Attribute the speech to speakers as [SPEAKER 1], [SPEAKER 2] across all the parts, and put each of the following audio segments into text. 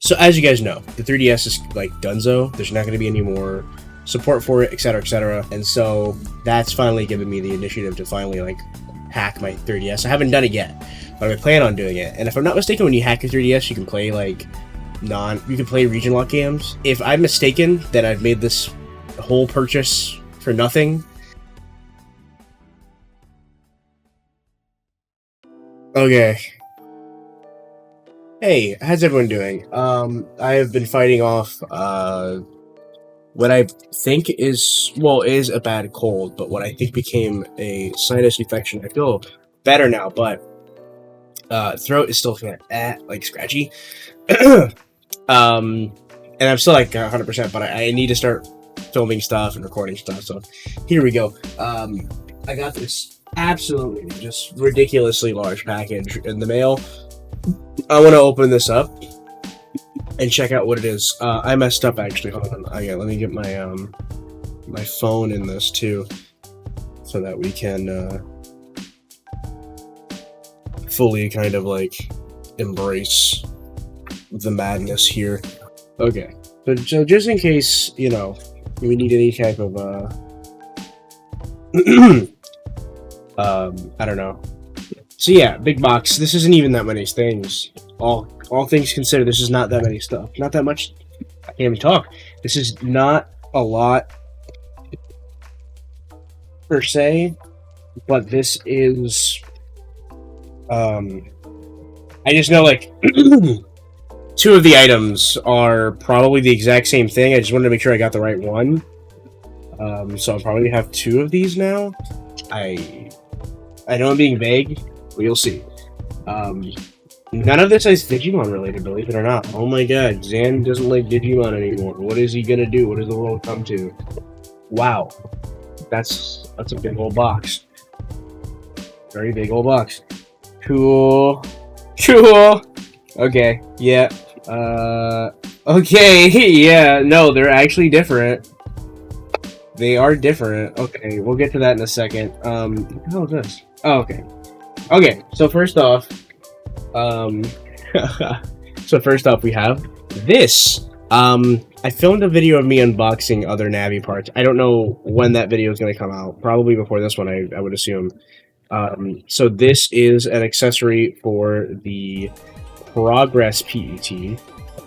[SPEAKER 1] So as you guys know, the 3DS is like donezo. There's not going to be any more support for it, etc., etc. And so that's finally given me the initiative to finally like hack my 3DS. I haven't done it yet, but I plan on doing it. And if I'm not mistaken, when you hack your 3DS, you can play like you can play region lock games. If I'm mistaken, then I've made this whole purchase for nothing. Okay. Hey, how's everyone doing? I have been fighting off what I think is a bad cold, but what I think became a sinus infection. I feel better now, but throat is still kind of like scratchy. And I'm still like 100%, but I need to start filming stuff and recording stuff. So here we go. I got this absolutely just ridiculously large package in the mail. I want to open this up and check out what it is. I messed up actually. Hold on. Let me get my my phone in this too, so that we can fully kind of like embrace the madness here. Okay, so just in case, you know, we need any type of I don't know. So yeah, big box. This isn't even that many things. All things considered, this is not that many stuff. Not that much. I can't even talk. This is not a lot per se, but this is. I just know like 2 of the items are probably the exact same thing. I just wanted to make sure I got the right one. So I'll probably have 2 of these now. I know I'm being vague. We'll see. None of this is Digimon related, believe it or not. Oh my god, Zan doesn't like Digimon anymore. What is he gonna do? What does the world come to? Wow. That's a big old box. Very big old box. Cool. Okay, yeah. Okay, yeah, no, they're actually different. They are different. Okay, we'll get to that in a second. What the hell is this? Oh, okay. Okay, so first off, we have this. I filmed a video of me unboxing other Navi parts. I don't know when that video is going to come out. Probably before this one, I would assume. So this is an accessory for the Progress PET.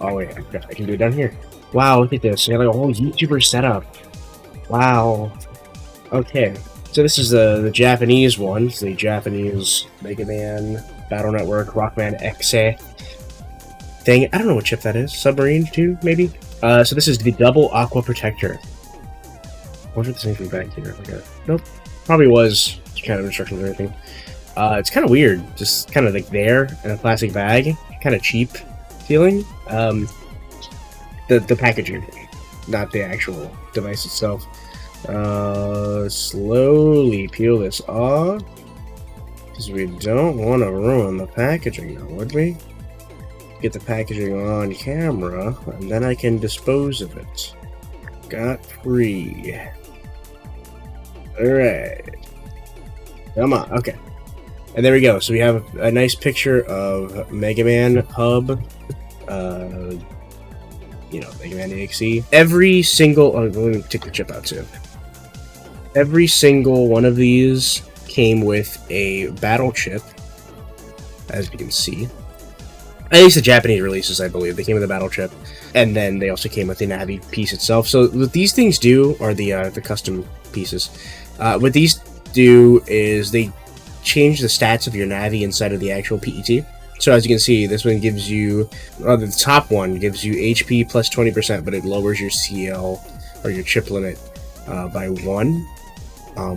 [SPEAKER 1] Oh wait, I can do it down here. Wow, look at this. I got like a whole YouTuber setup. Wow. Okay. So this is the Japanese one. It's the Japanese MegaMan, Battle Network, Rockman Exe thing. I don't know what chip that is. Submarine too, maybe? So this is the Double Aqua Protector. I wonder if there's anything back here. Nope. Probably was kind of instructions or anything. It's kind of weird. Just kind of like there in a plastic bag. Kind of cheap feeling. The packaging, not the actual device itself. Slowly peel this off, because we don't want to ruin the packaging now, would we? Get the packaging on camera, and then I can dispose of it. Got free. Alright. Come on, okay. And there we go. So we have a nice picture of MegaMan Hub. You know, MegaMan EXE. Every single... Oh, let me take the chip out too. Every single one of these came with a battle chip, as you can see. At least the Japanese releases, I believe. They came with a battle chip. And then they also came with the Navi piece itself. So what these things do, are the custom pieces. What these do is they change the stats of your Navi inside of the actual PET. So as you can see, this one gives you, the top one gives you HP plus 20%, but it lowers your CL, or your chip limit, by 1.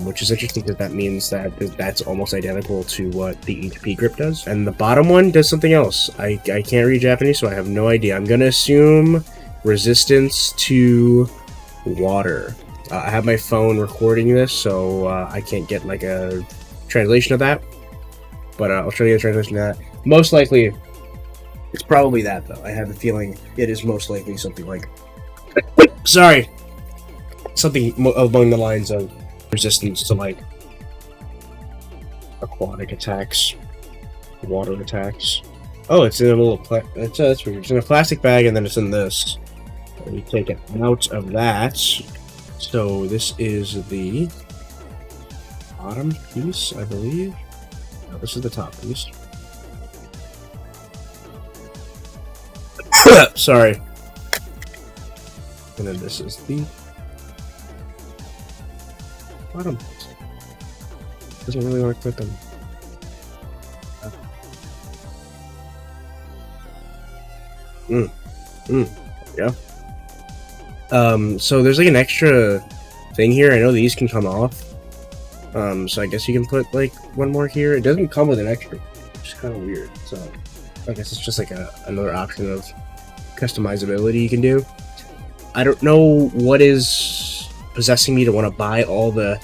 [SPEAKER 1] Which is interesting because that means that that's almost identical to what the HP grip does. And the bottom one does something else. I can't read Japanese, so I have no idea. I'm going to assume resistance to water. I have my phone recording this, so I can't get like a translation of that. But I'll show you the translation of that. Most likely, it's probably that, though. I have a feeling it is most likely something like... Sorry! Something along the lines of resistance to, like, aquatic attacks, water attacks. Oh, it's in a little that's weird. It's in a plastic bag, and then it's in this. You take it out of that. So this is the bottom piece, I believe. No, this is the top piece. Sorry. And then this is the bottom. Doesn't really want to click them. Yeah. So there's like an extra thing here. I know these can come off. So I guess you can put like one more here. It doesn't come with an extra, which is kind of weird. So I guess it's just like another option of customizability you can do. I don't know what is possessing me to want to buy all the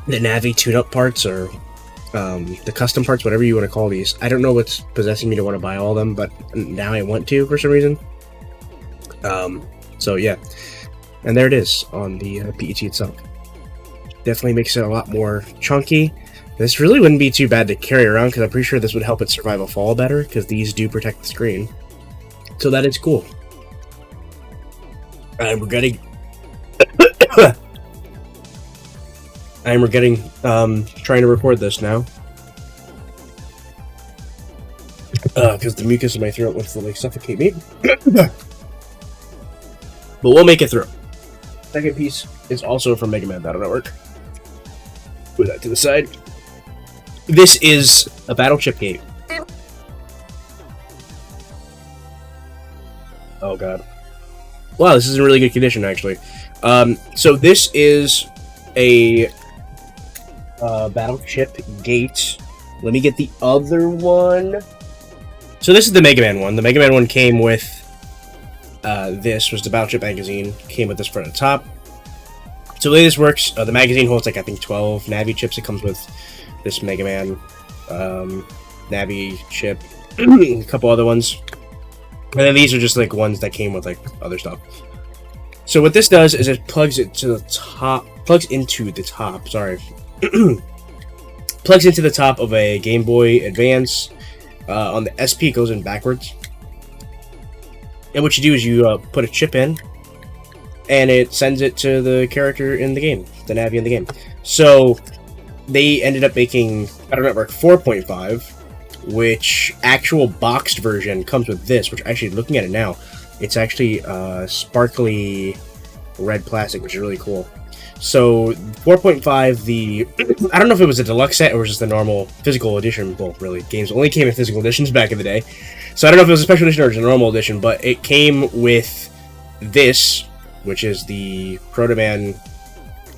[SPEAKER 1] Navi tune-up parts or the custom parts, whatever you want to call these. I don't know what's possessing me to want to buy all of them, but now I want to for some reason. So yeah, and there it is on the PET itself. Definitely makes it a lot more chunky. This really wouldn't be too bad to carry around because I'm pretty sure this would help it survive a fall better because these do protect the screen. So that is cool. I'm regretting trying to record this now because the mucus in my throat wants to like suffocate me. But we'll make it through. Second piece is also from MegaMan Battle Network. Put that to the side. This is a battle chip gate. Oh god. Wow, this is in really good condition actually. So this is a battle chip gate. Let me get the other one. So this is the MegaMan one. The MegaMan one came with this was the battle chip magazine. Came with this for the top. So the way this works, the magazine holds like I think 12 Navi chips. It comes with this MegaMan Navi chip, a couple other ones, and then these are just like ones that came with like other stuff. So what this does is it plugs it to the top. Plugs into the top. Sorry, plugs into the top of a Game Boy Advance. On the SP, it goes in backwards. And what you do is you put a chip in, and it sends it to the character in the game, the Navi in the game. So they ended up making Battle Network 4.5, which actual boxed version comes with this, which actually, looking at it now, it's actually sparkly red plastic, which is really cool. So 4.5, I don't know if it was a deluxe set or just the normal physical edition. Well, really, games only came in physical editions back in the day. So I don't know if it was a special edition or just a normal edition, but it came with this, which is the Protoman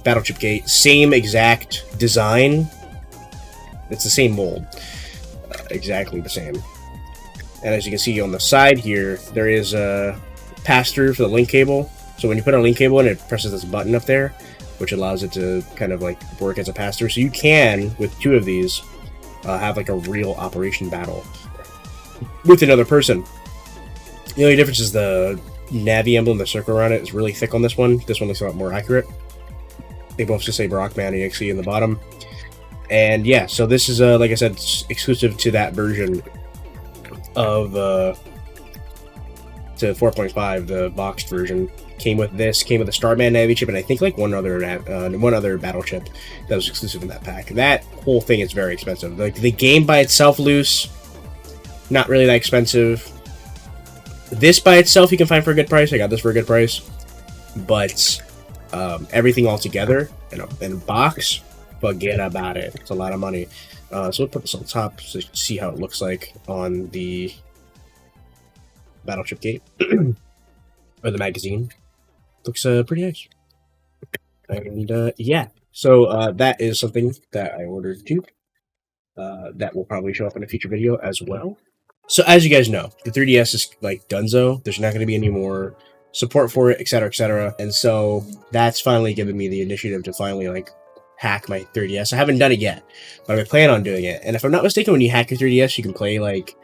[SPEAKER 1] battle chip gate. Same exact design. It's the same mold. Exactly the same. And as you can see on the side here, there is a pass-through for the link cable. So when you put a link cable in, it presses this button up there, which allows it to kind of like work as a pass-through. So you can, with two of these, have like a real operation battle with another person. The only difference is the Navi emblem, the circle around it, is really thick on this one. This one looks a lot more accurate. They both just say Brockman EXE in the bottom. And yeah, so this is, like I said, exclusive to that version of to 4.5, the boxed version. Came with this, came with a Starman Navi chip, and I think like one other battle chip that was exclusive in that pack. That whole thing is very expensive. Like the game by itself loose, not really that expensive. This by itself you can find for a good price. I got this for a good price. But everything all together in a box, forget about it. It's a lot of money. So we'll put this on top so you can see how it looks like on the battle chip gate or the magazine. Looks pretty nice. And yeah, so that is something that I ordered too. That will probably show up in a future video as well. So as you guys know, the 3DS is like donezo. There's not going to be any more support for it, etc., etc. And so that's finally given me the initiative to finally like hack my 3DS. I haven't done it yet, but I plan on doing it. And if I'm not mistaken, when you hack your 3DS, you can play like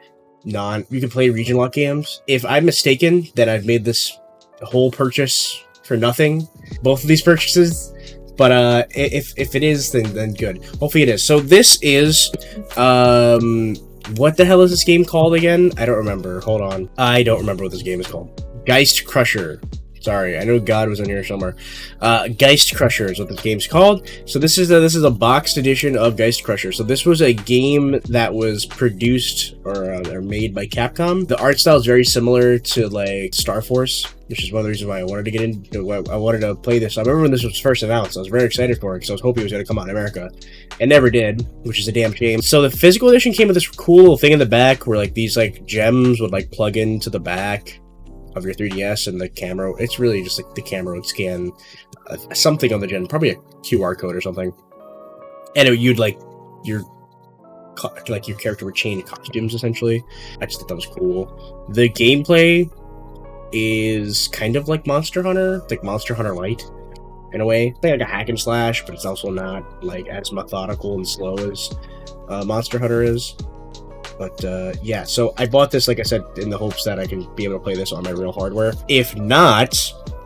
[SPEAKER 1] you can play region lock games. If I'm mistaken, then I've made this whole purchase for nothing. Both of these purchases. But if it is, then good. Hopefully it is. So this is What the hell is this game called again? I don't remember. Hold on. I don't remember what this game is called. Geist Crusher. Sorry, I know God was in here somewhere. Geist Crusher is what this game's called. So this is a boxed edition of Geist Crusher. So this was a game that was produced or made by Capcom. The art style is very similar to like Star Force, which is one of the reasons why I wanted to get into. I wanted to play this. I remember when this was first announced. I was very excited for it because I was hoping it was going to come out in America. It never did, which is a damn shame. So the physical edition came with this cool little thing in the back where like these like gems would like plug into the back of your 3DS, and the camera, it's really just like the camera would scan something on the gen, probably a QR code or something, and you'd like your character would change costumes essentially. I just thought that was cool. The gameplay is kind of like Monster Hunter, like Monster Hunter Lite in a way. It's like a hack and slash, but it's also not like as methodical and slow as Monster Hunter is. But yeah, so I bought this, like I said, in the hopes that I can be able to play this on my real hardware. If not,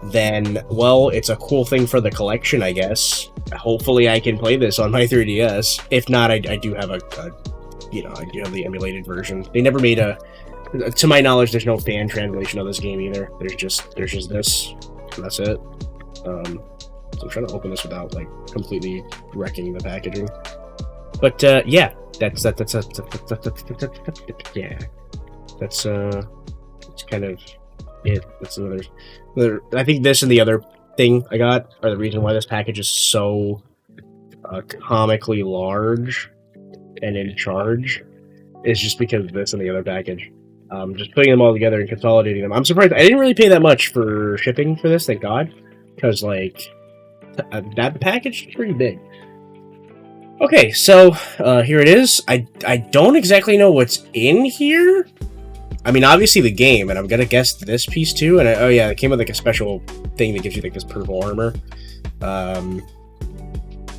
[SPEAKER 1] then, well, it's a cool thing for the collection, I guess. Hopefully I can play this on my 3DS. If not, I do have I do have the emulated version. They never made to my knowledge, there's no fan translation of this game either. There's just this, and that's it. So I'm trying to open this without, like, completely wrecking the packaging. But, yeah. That's yeah. That's kind of it. That's another. I think this and the other thing I got are the reason why this package is so comically large and in charge. Is just because of this and the other package. Just putting them all together and consolidating them. I'm surprised I didn't really pay that much for shipping for this. Thank God, because like that package is pretty big. Okay, so here it is. I don't exactly know what's in here. I mean, obviously the game, and I'm gonna guess this piece too. And oh yeah, it came with like a special thing that gives you like this purple armor.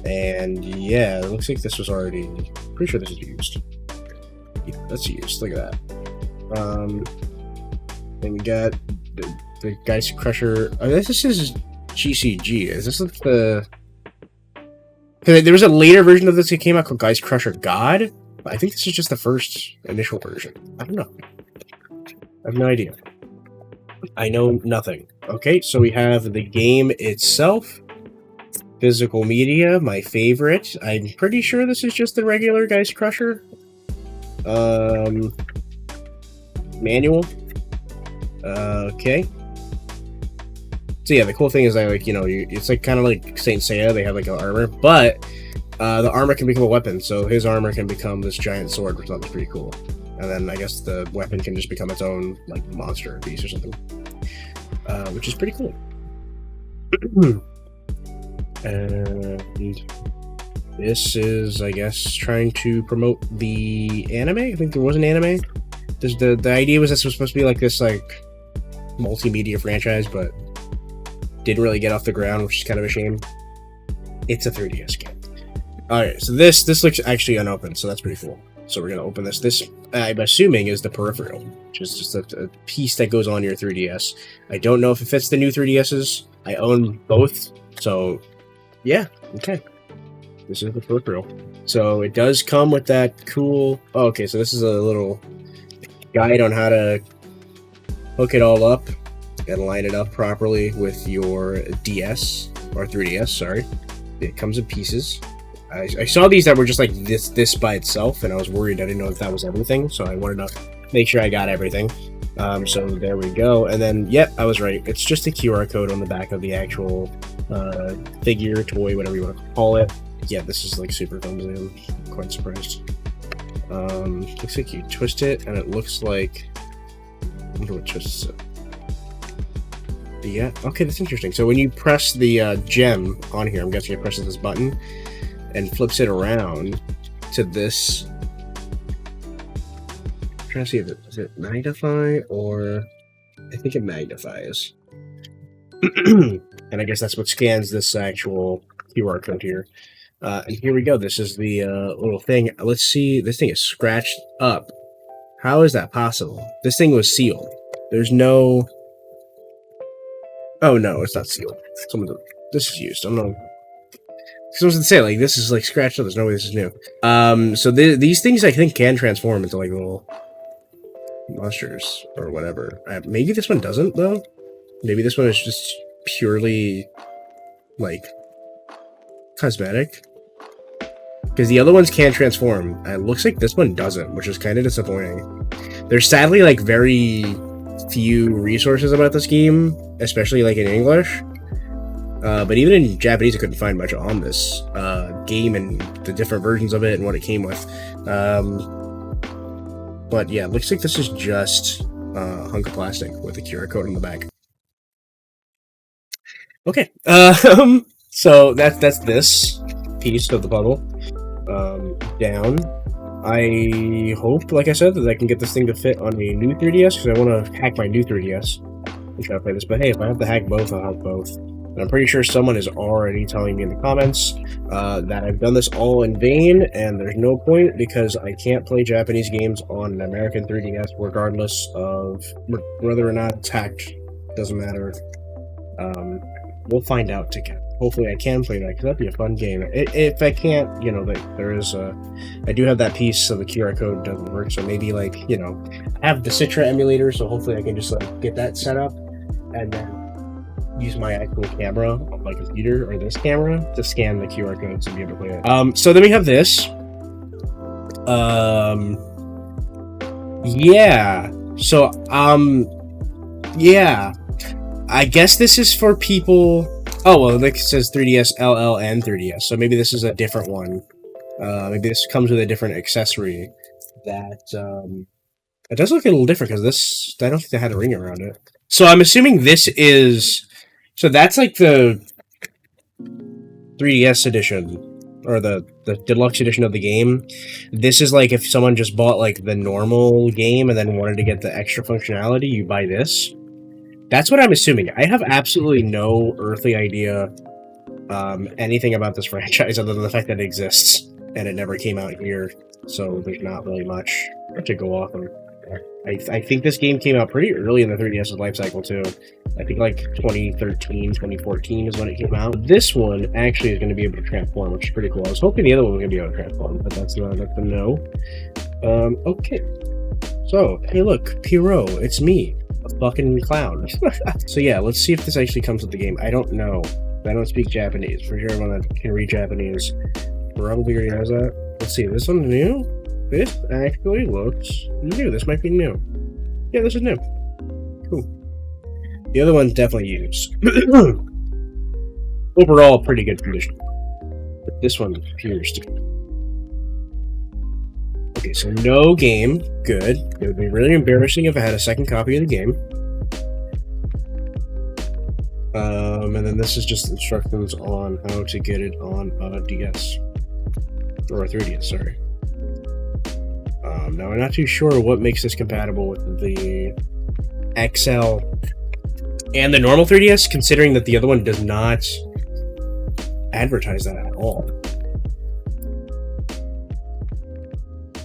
[SPEAKER 1] And yeah, it looks like this was already. Pretty sure this is used. Yeah, that's used. Look at that. Then we got the Geist Crusher. Oh, this is GCG. Is this like the? There was a later version of this that came out called Gaist Crusher God. But I think this is just the first initial version. I don't know. I have no idea. I know nothing. Okay, so we have the game itself. Physical media, my favorite. I'm pretty sure this is just the regular Geist Crusher. Manual. Okay. So yeah, the cool thing is that, like, it's like kind of like Saint Seiya. They have like an armor, but the armor can become a weapon. So his armor can become this giant sword, which is pretty cool. And then I guess the weapon can just become its own like monster piece or something, which is pretty cool. And this is, I guess, trying to promote the anime. I think there was an anime. The idea was this was supposed to be like this like multimedia franchise, but didn't really get off the ground, which is kind of a shame. It's a 3DS game. Alright, so this looks actually unopened, so that's pretty cool. So we're gonna open this. This, I'm assuming, is the peripheral, which is just a piece that goes on your 3DS. I don't know if it fits the new 3DSs. I own both, so yeah, okay. This is the peripheral. So it does come with that cool... Oh, okay, so this is a little guide on how to hook it all up and line it up properly with your DS, or 3DS, sorry. It comes in pieces. I saw these that were just like this by itself, and I was worried. I didn't know if that was everything, so I wanted to make sure I got everything. So there we go. And then, yep, I was right. It's just a QR code on the back of the actual figure, toy, whatever you want to call it. Yeah, this is like super clumsy. I'm quite surprised. Looks like you twist it, and it looks like... I wonder what twists it. Yeah, okay, that's interesting. So when you press the gem on here, I'm guessing it presses this button and flips it around to this. I'm trying to see if does it magnify, or I think it magnifies. And I guess that's what scans this actual QR code here. And here we go. This is the little thing. Let's see. This thing is scratched up. How is that possible? This thing was sealed. There's no... Oh no, it's not sealed. This is used. I don't know. I was gonna say, like, this is like scratched up. There's no way this is new. So these things I think can transform into like little monsters or whatever. Maybe this one doesn't though. Maybe this one is just purely like cosmetic. Because the other ones can transform. It looks like this one doesn't, which is kind of disappointing. There's sadly like very few resources about this game, especially like in English. But even in Japanese, I couldn't find much on this game and the different versions of it and what it came with. But yeah, it looks like this is just a hunk of plastic with a QR code on the back. Okay, so that's this piece of the puzzle. Down. I hope, like I said, that I can get this thing to fit on a new 3DS, because I want to hack my new 3DS and try to play this. But hey, if I have to hack both, I'll hack both. And I'm pretty sure someone is already telling me in the comments that I've done this all in vain, and there's no point, because I can't play Japanese games on an American 3DS, regardless of whether or not it's hacked. Doesn't matter. We'll find out together. Hopefully I can play that, because that'd be a fun game. If I can't, you know, there is I do have that piece, so the QR code doesn't work, so maybe, like, you know, I have the Citra emulator, so hopefully I can just, like, get that set up, and then use my actual camera on my computer, or this camera, to scan the QR codes and be able to play it. So then we have this. Yeah. So, yeah. I guess this is for people... Oh, well, like it says 3DS, LL, and 3DS, so maybe this is a different one. Maybe this comes with a different accessory that, it does look a little different, because this, I don't think they had a ring around it. So I'm assuming this is, so that's like the 3DS edition, or the deluxe edition of the game. This is like if someone just bought like the normal game and then wanted to get the extra functionality, you buy this. That's what I'm assuming. I have absolutely no earthly idea anything about this franchise other than the fact that it exists and it never came out here, so there's not really much to go off of. I think this game came out pretty early in the 3DS's life cycle too. I think like 2013, 2014 is when it came out. This one actually is going to be able to transform, which is pretty cool. I was hoping the other one was going to be able to transform, but that's not a no. Okay. So, hey look, Pierrot, it's me. A fucking clown. So yeah, let's see if this actually comes with the game. I don't know. I don't speak Japanese. For sure, everyone that can read Japanese probably already knows that. Let's see, this one's new? This actually looks new. This might be new. Yeah, this is new. Cool. The other one's definitely used. Overall, pretty good condition. But this one appears to be. Okay, so no game. Good. It would be really embarrassing if I had a second copy of the game. And then this is just instructions on how to get it on a DS. Or a 3DS, sorry. Now I'm not too sure what makes this compatible with the XL and the normal 3DS, considering that the other one does not advertise that at all.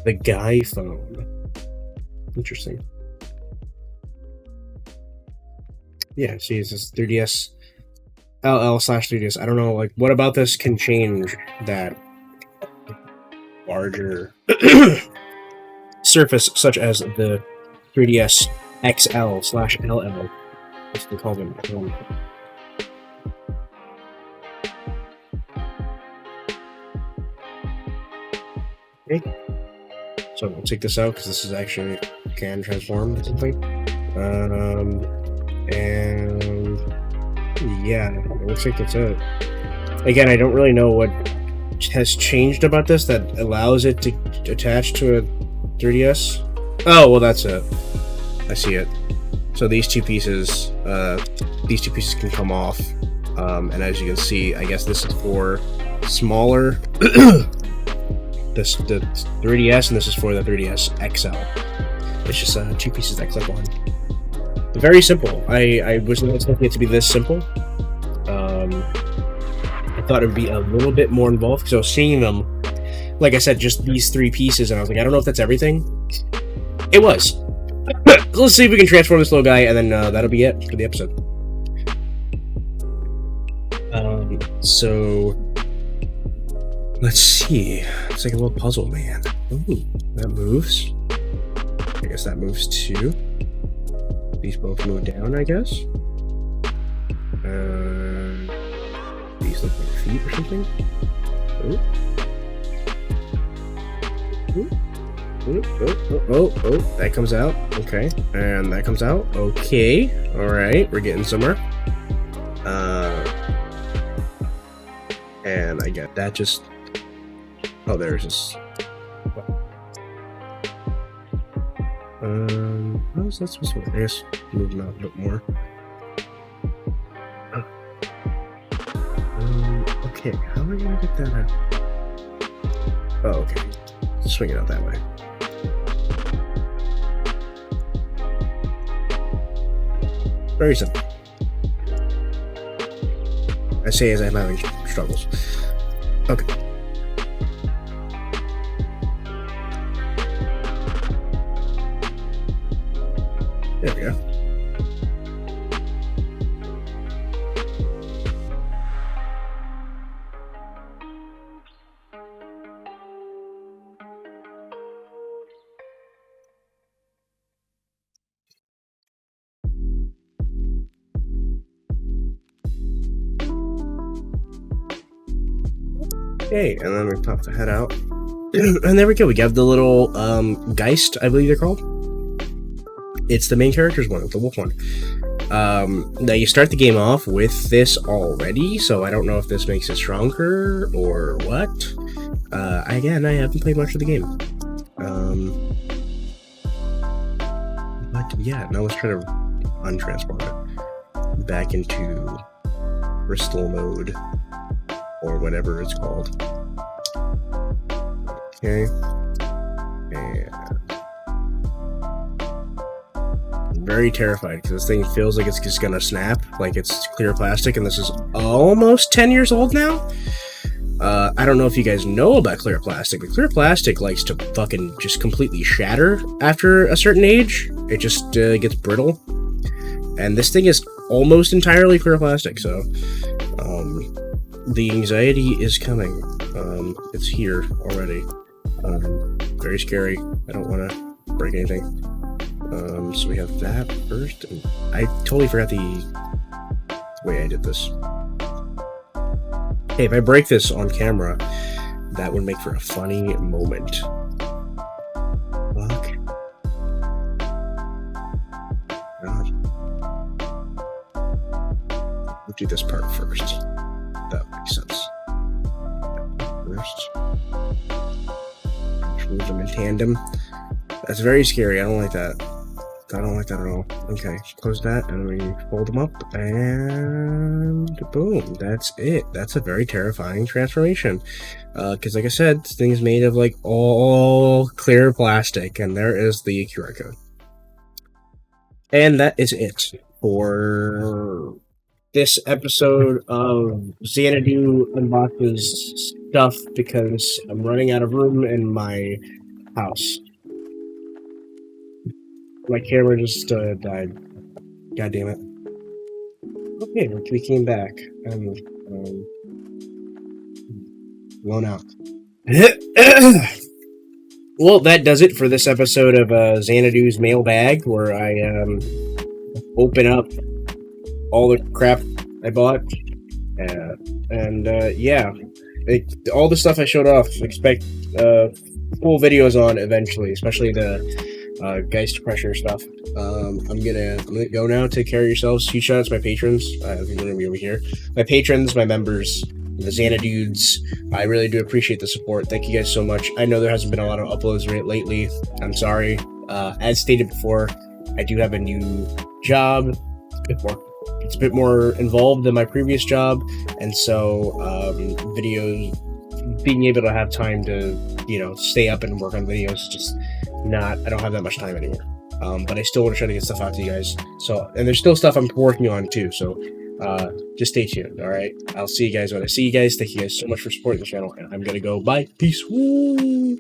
[SPEAKER 1] The Guy phone. Interesting. Yeah, see, it's this 3DS LL/3DS. I don't know, like, what about this can change that larger surface, such as the 3DS XL/LL, as we call them. Okay. So we'll take this out because this is actually can transform or something. And yeah, it looks like that's it. Again, I don't really know what has changed about this that allows it to attach to a 3DS. Oh, well, that's it. I see it. So these two pieces can come off. And as you can see, I guess this is for smaller. The 3DS, and this is for the 3DS XL. It's just two pieces that clip on. Very simple. I was not expecting it to be this simple. I thought it would be a little bit more involved, because I was seeing them, like I said, just these three pieces, and I was like, I don't know if that's everything. It was. So let's see if we can transform this little guy, and then that'll be it for the episode. So Let's see. It's like a little puzzle, man. Ooh, that moves. I guess that moves too. These both move down, I guess. These look like feet or something. Ooh. Ooh. Oh, that comes out. Okay. And that comes out. Okay. Alright, we're getting somewhere. And I get that just... Oh, there's this... How's that supposed to work? I guess moving out a bit more. Okay, how am I gonna get that out? Oh, okay. Swing it out that way. Very simple. I say as I'm having struggles. Okay. There we go. Okay, and then we pop the head out. And there we go. We got the little Geist, I believe they're called. It's the main character's one, the wolf one. Now you start the game off with this already, so I don't know if this makes it stronger or what. Again, I haven't played much of the game. But yeah, now let's try to untransport it back into crystal mode, or whatever it's called. Okay. And I'm very terrified because this thing feels like it's just gonna snap, like it's clear plastic, and this is almost 10 years old now. I don't know if you guys know about clear plastic, but clear plastic likes to fucking just completely shatter after a certain age. It just gets brittle. And this thing is almost entirely clear plastic, so the anxiety is coming. It's here already. Very scary. I don't want to break anything. So we have that first. And I totally forgot the way I did this. Hey, if I break this on camera, that would make for a funny moment. Fuck. God. We'll do this part first. That makes sense. First. Move them in tandem. That's very scary. I don't like that. I don't like that at all. Okay, close that, and we fold them up, and boom, that's it. That's a very terrifying transformation. Because like I said, this thing is made of like all clear plastic, and there is the QR code. And that is it for this episode of Xanadu Unboxes stuff, because I'm running out of room in my house. My camera just died. God damn it. Okay, we came back and blown out. Well, that does it for this episode of Xanadu's Mailbag, where I open up all the crap I bought. Yeah, all the stuff I showed off, expect full videos on eventually, especially the Gaist Crusher stuff. I'm gonna go now. Take care of yourselves. Huge shout out to my patrons. You're gonna be over here. My patrons, my members, the Xanadudes. I really do appreciate the support. Thank you guys so much. I know there hasn't been a lot of uploads lately. I'm sorry. As stated before, I do have a new job. It's a bit more involved than my previous job, and so videos, being able to have time to stay up and work on videos, just I don't have that much time anymore. But I still want to try to get stuff out to you guys. So, and there's still stuff I'm working on too. So, just stay tuned. All right. I'll see you guys when I see you guys. Thank you guys so much for supporting the channel. And I'm going to go. Bye. Peace. Woo.